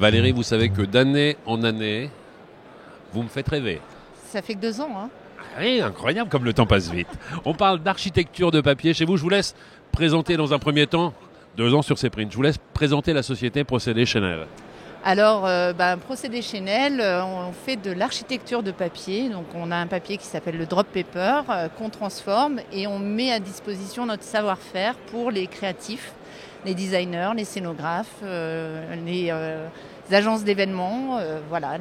Valérie, vous savez que d'année en année, vous me faites rêver. Ça fait que 2 ans. Hein. Oui, incroyable comme le temps passe vite. On parle d'architecture de papier chez vous. Je vous laisse présenter dans un premier temps, 2 ans sur Céprine, je vous laisse présenter la société Procédés Chenel. Alors, Procédés Chenel, on fait de l'architecture de papier. Donc, on a un papier qui s'appelle le drop paper qu'on transforme et on met à disposition notre savoir-faire pour les créatifs, les designers, les scénographes, les agences d'événements,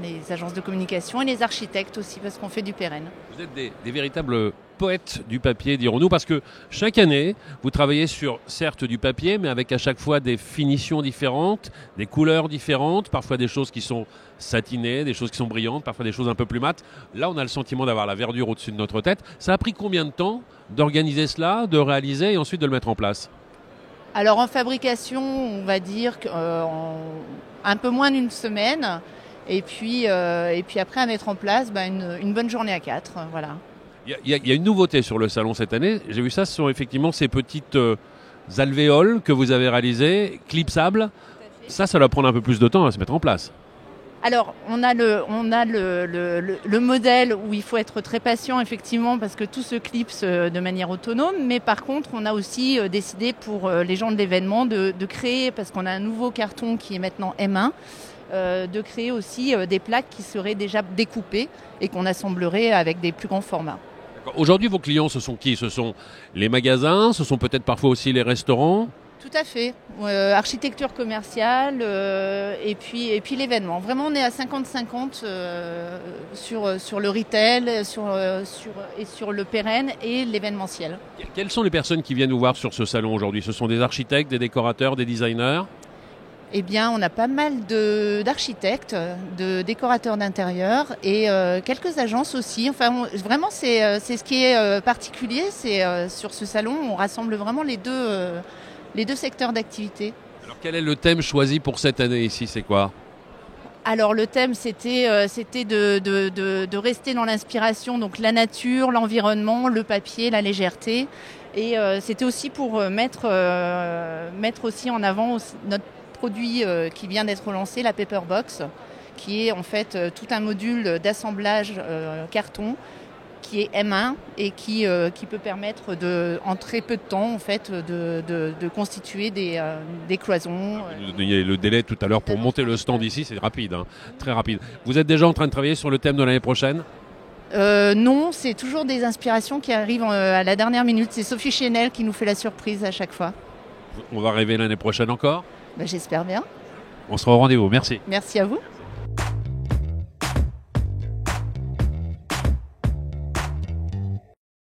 les agences de communication et les architectes aussi parce qu'on fait du pérenne. Vous êtes des véritables poètes du papier, dirons-nous, parce que chaque année, vous travaillez sur, certes, du papier, mais avec à chaque fois des finitions différentes, des couleurs différentes, parfois des choses qui sont satinées, des choses qui sont brillantes, parfois des choses un peu plus mates. Là, on a le sentiment d'avoir la verdure au-dessus de notre tête. Ça a pris combien de temps d'organiser cela, de réaliser et ensuite de le mettre en place ? Alors en fabrication, on va dire un peu moins d'une semaine, et puis après à mettre en place une bonne journée à 4, voilà. Il y a une nouveauté sur le salon cette année. J'ai vu ça, ce sont effectivement ces petites alvéoles que vous avez réalisées, clipsables. Ça va prendre un peu plus de temps à se mettre en place. Alors, on a le modèle où il faut être très patient, effectivement, parce que tout se clipse de manière autonome. Mais par contre, on a aussi décidé pour les gens de l'événement de créer, parce qu'on a un nouveau carton qui est maintenant M1, de créer aussi des plaques qui seraient déjà découpées et qu'on assemblerait avec des plus grands formats. Aujourd'hui, vos clients, ce sont qui ? Ce sont les magasins, ce sont peut-être parfois aussi les restaurants ? Tout à fait. Architecture commerciale et puis l'événement. Vraiment, on est à 50-50 sur le retail sur le pérenne et l'événementiel. Quelles sont les personnes qui viennent nous voir sur ce salon aujourd'hui ? Ce sont des architectes, des décorateurs, des designers ? Eh bien, on a pas mal d'architectes, de décorateurs d'intérieur et quelques agences aussi. Enfin, vraiment, c'est ce qui est particulier. C'est sur ce salon, on rassemble vraiment les deux secteurs d'activité. Alors quel est le thème choisi pour cette année ici, c'est quoi ? Alors le thème c'était de rester dans l'inspiration, donc la nature, l'environnement, le papier, la légèreté. Et c'était aussi pour mettre aussi en avant notre produit qui vient d'être lancé, la Paperbox, qui est en fait tout un module d'assemblage carton qui est M1 et qui peut permettre en très peu de temps en fait, de constituer des cloisons. Il y a le délai tout à l'heure pour monter le stand ici, c'est rapide, hein, très rapide. Vous êtes déjà en train de travailler sur le thème de l'année prochaine ? Non, c'est toujours des inspirations qui arrivent à la dernière minute. C'est Sophie Chenel qui nous fait la surprise à chaque fois. On va rêver l'année prochaine encore ? J'espère bien. On sera au rendez-vous, merci. Merci à vous.